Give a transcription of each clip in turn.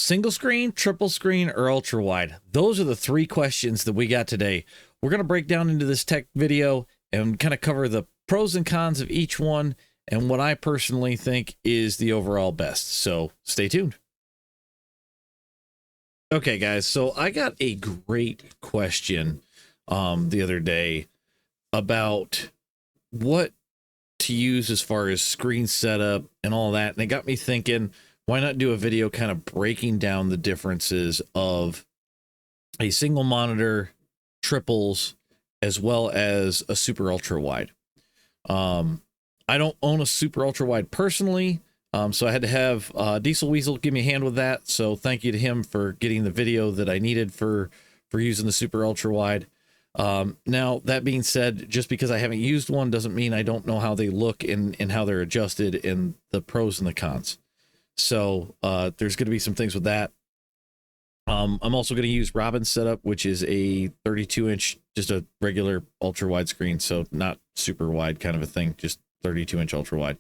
Single screen, triple screen, or ultra wide? Those are the three questions that we got today. We're going to break down into this tech video and kind of cover the pros and cons of each one and what I personally think is the overall best. So stay tuned. Okay, guys, so I got a great question the other day about what to use as far as screen setup and all that. And it got me thinking, why not do a video kind of breaking down the differences of a single monitor, triples, as well as a super ultra wide. I don't own a super ultra wide personally, so I had to have Diesel Weasel give me a hand with that. So thank you to him for getting the video that I needed for using the super ultra wide. Now, that being said, just because I haven't used one doesn't mean I don't know how they look and how they're adjusted and the pros and the cons. So there's going to be some things with that. I'm also going to use Robin's setup, which is a 32-inch, just a regular ultra wide screen. So not super wide kind of a thing, just 32-inch ultra wide.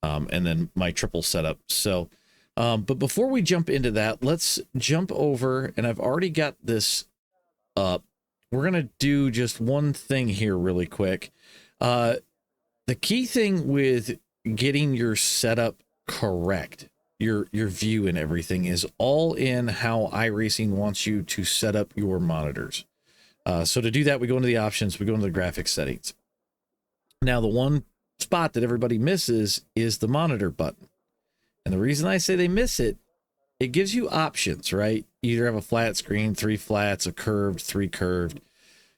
And then my triple setup. So, but before we jump into that, let's jump over, and I've already got this up. We're going to do just one thing here really quick. The key thing with getting your setup correct, your view and everything, is all in how iRacing wants you to set up your monitors. So to do that, we go into the options, we go into the graphics settings. Now, the one spot that everybody misses is the monitor button. And the reason I say they miss it, it gives you options, right? You either have a flat screen, 3 flats, a curved, 3 curved.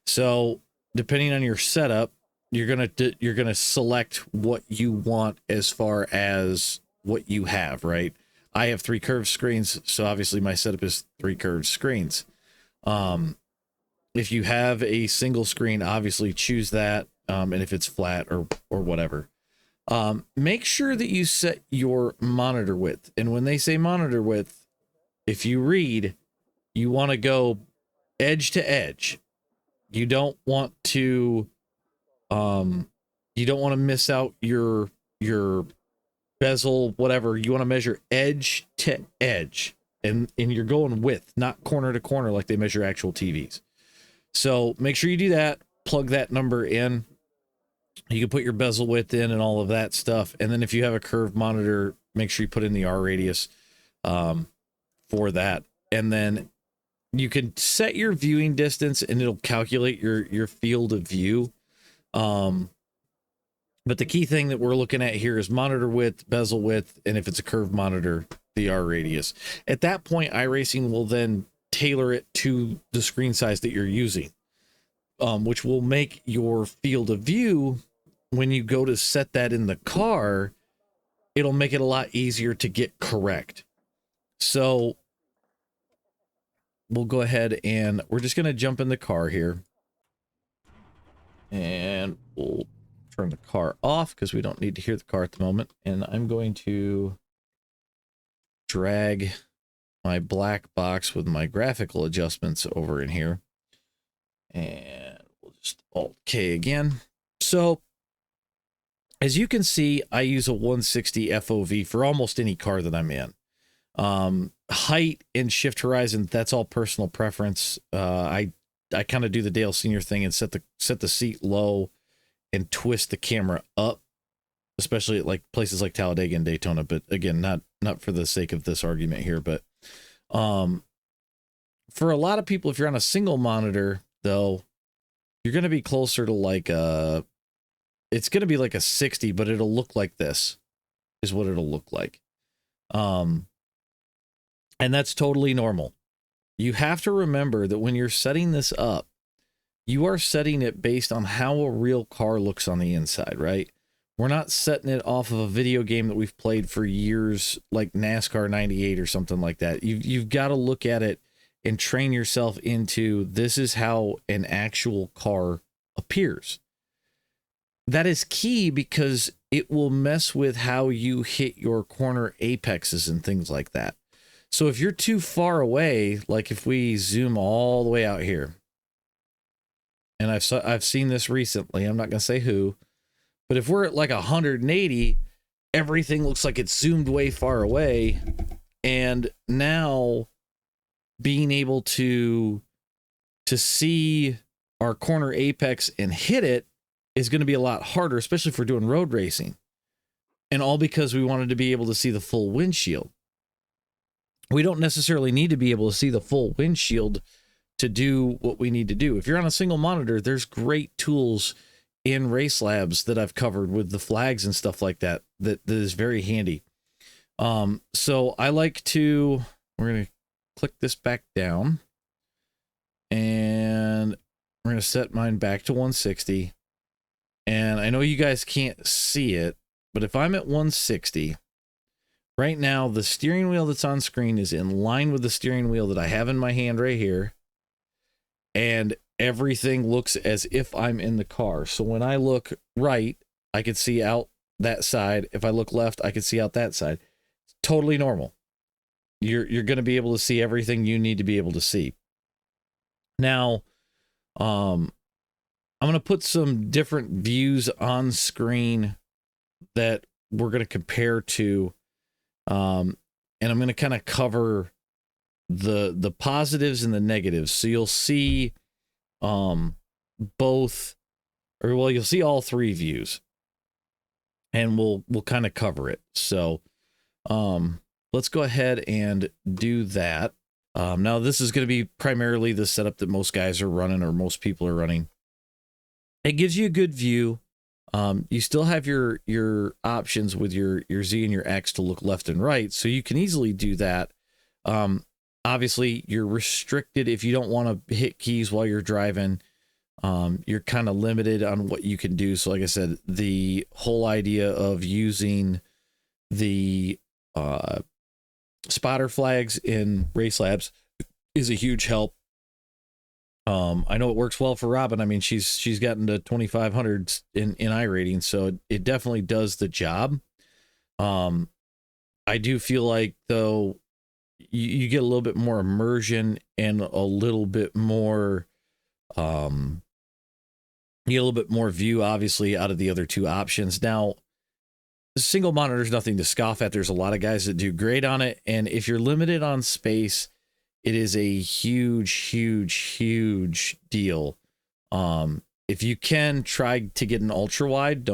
So depending on your setup, you're gonna select what you want as far as what you have, right? I have 3 curved screens, so obviously my setup is 3 curved screens. If you have a single screen, obviously choose that, and if it's flat or whatever. Make sure that you set your monitor width. And when they say monitor width, if you read, you want to go edge to edge. You don't want to miss out your bezel, whatever. You want to measure edge to edge, and you're going width, not corner to corner like they measure actual TVs. So make sure you do that. Plug that number in. You can put your bezel width in and all of that stuff. And then if you have a curved monitor, make sure you put in the R radius for that. And then you can set your viewing distance and it'll calculate your field of view. But the key thing that we're looking at here is monitor width, bezel width, and if it's a curved monitor, the R radius. At that point, iRacing will then tailor it to the screen size that you're using, which will make your field of view, when you go to set that in the car, it'll make it a lot easier to get correct. So we'll go ahead and we're just going to jump in the car here, and we'll turn the car off because we don't need to hear the car at the moment. And I'm going to drag my black box with my graphical adjustments over in here, and we'll just Alt K again. So as you can see, I use a 160 FOV for almost any car that I'm in. Height and shift horizon, that's all personal preference. I kind of do the Dale Senior thing and set the seat low and twist the camera up, especially at like places like Talladega and Daytona. But again, not for the sake of this argument here, but for a lot of people, if you're on a single monitor though, you're going to be closer to like it's going to be like a 60, but it'll look like this is what it'll look like. And that's totally normal. You have to remember that when you're setting this up, you are setting it based on how a real car looks on the inside, right? We're not setting it off of a video game that we've played for years, like NASCAR 98 or something like that. You've got to look at it and train yourself into, this is how an actual car appears. That is key because it will mess with how you hit your corner apexes and things like that. So if you're too far away, like if we zoom all the way out here, and I've seen this recently, I'm not going to say who, but if we're at like 180, everything looks like it's zoomed way far away. And now being able to see our corner apex and hit it is going to be a lot harder, especially if we're doing road racing. And all because we wanted to be able to see the full windshield. We don't necessarily need to be able to see the full windshield to do what we need to do. If you're on a single monitor, there's great tools in Race Labs that I've covered with the flags and stuff like that, that is very handy. So I like to, we're going to click this back down, and we're going to set mine back to 160. And I know you guys can't see it, but if I'm at 160, right now, the steering wheel that's on screen is in line with the steering wheel that I have in my hand right here. And everything looks as if I'm in the car. So when I look right, I can see out that side. If I look left, I can see out that side. It's totally normal. You're going to be able to see everything you need to be able to see. Now, I'm going to put some different views on screen that we're going to compare to, and I'm going to kind of cover the positives and the negatives. So you'll see both, or well, you'll see all three views, and we'll kind of cover it. So let's go ahead and do that. Now this is going to be primarily the setup that most guys are running, or most people are running. It gives you a good view. You still have your options with your Z and your X to look left and right, so you can easily do that. Obviously, you're restricted if you don't want to hit keys while you're driving. You're kind of limited on what you can do. So like I said, the whole idea of using the spotter flags in Race Labs is a huge help. I know it works well for Robin. I mean, she's gotten to 2,500 in iRating, so it definitely does the job. I do feel like, though, you get a little bit more immersion and a little bit more, you get a little bit more view, obviously, out of the other two options. Now, single monitor is nothing to scoff at. There's a lot of guys that do great on it, and if you're limited on space, it is a huge deal. If you can try to get an ultra wide,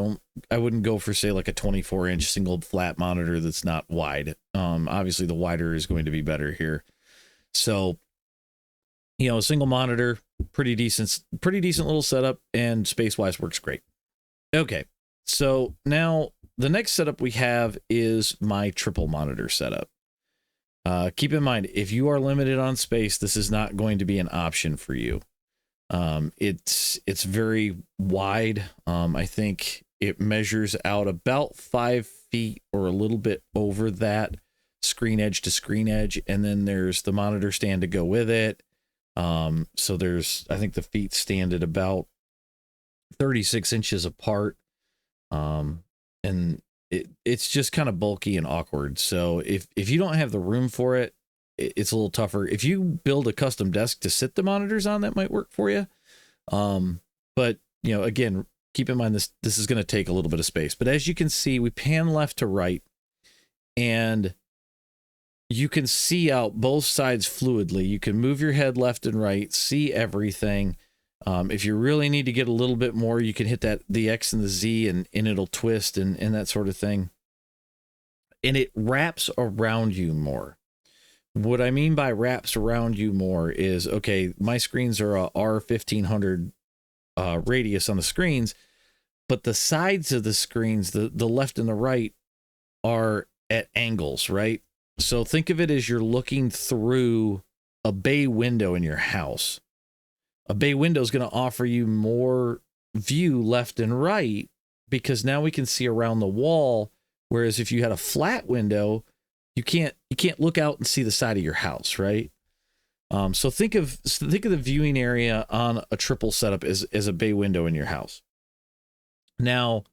I wouldn't go for, say, like a 24-inch single flat monitor that's not wide. Obviously the wider is going to be better here. So, you know, a single monitor, pretty decent little setup, and space wise works great. Okay. So now the next setup we have is my triple monitor setup. Keep in mind, if you are limited on space, this is not going to be an option for you. It's very wide. I think it measures out about 5 feet or a little bit over that, screen edge to screen edge. And then there's the monitor stand to go with it. So I think the feet stand at about 36 inches apart. And it's just kind of bulky and awkward. So if you don't have the room for it, it's a little tougher. If you build a custom desk to sit the monitors on, that might work for you. But you know, again, keep in mind this is going to take a little bit of space. But as you can see, we pan left to right, and you can see out both sides fluidly. You can move your head left and right, see everything. If you really need to get a little bit more, you can hit the X and the Z, and it'll twist and that sort of thing. And it wraps around you more. What I mean by wraps around you more is, okay, my screens are a R1500 radius on the screens, but the sides of the screens, the left and the right, are at angles, right? So think of it as you're looking through a bay window in your house. A bay window is going to offer you more view left and right, because now we can see around the wall. Whereas if you had a flat window, you can't look out and see the side of your house, right? So think of the viewing area on a triple setup as a bay window in your house. Now,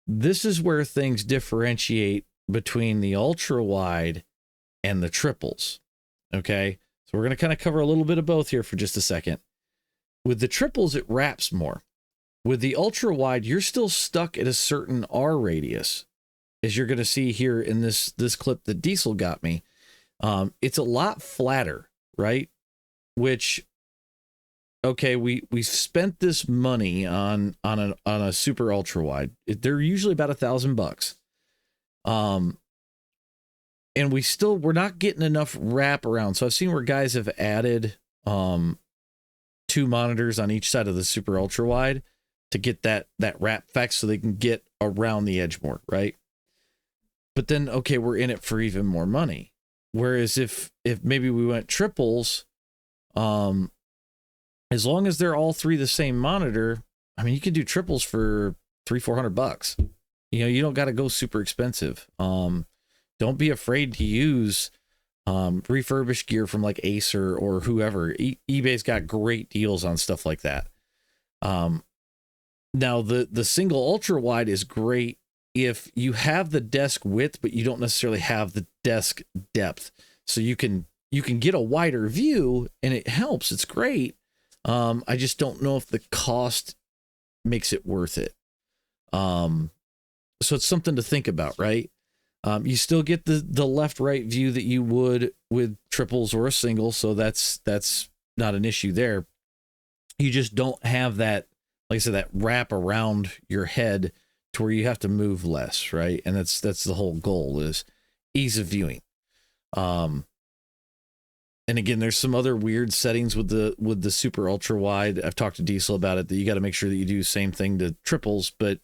this is where things differentiate between the ultra wide and the triples. Okay, so we're going to kind of cover a little bit of both here for just a second. With the triples, it wraps more. With the ultra wide, you're still stuck at a certain R radius, as you're going to see here in this clip that Diesel got me. It's a lot flatter, right? Which, okay, we've spent this money on a super ultra wide. They're usually about $1,000. And we're not getting enough wrap around. So I've seen where guys have added 2 monitors on each side of the super ultra wide to get that wrap effect so they can get around the edge more, right? But then, okay, we're in it for even more money. Whereas if maybe we went triples, as long as they're all 3 the same monitor, I mean, you can do triples for $300-400. You know, you don't got to go super expensive. Don't be afraid to use refurbished gear from like ACER or whoever. eBay's got great deals on stuff like that. Now the single ultra wide is great if you have the desk width, but you don't necessarily have the desk depth. So you can get a wider view and it helps. It's great. I just don't know if the cost makes it worth it. So it's something to think about, right? You still get the left-right view that you would with triples or a single, so that's not an issue there. You just don't have that, like I said, that wrap around your head to where you have to move less, right? And that's the whole goal, is ease of viewing. And again, there's some other weird settings with the super ultra wide. I've talked to Diesel about it, that you got to make sure that you do the same thing to triples, but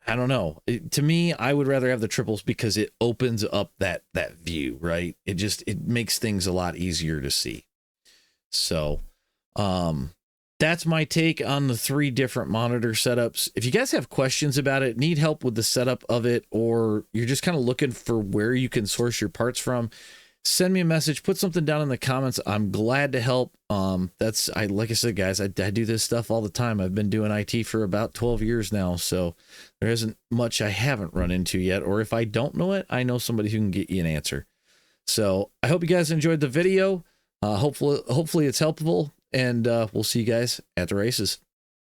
I don't know. To me, I would rather have the triples because it opens up that view, right? It makes things a lot easier to see. So, that's my take on the 3 different monitor setups. If you guys have questions about it, need help with the setup of it, or you're just kind of looking for where you can source your parts from, send me a message, put something down in the comments. I'm glad to help. Like I said, guys, I do this stuff all the time. I've been doing IT for about 12 years now, so there isn't much I haven't run into yet, or if I don't know it, I know somebody who can get you an answer. So I hope you guys enjoyed the video. Hopefully it's helpful, and we'll see you guys at the races.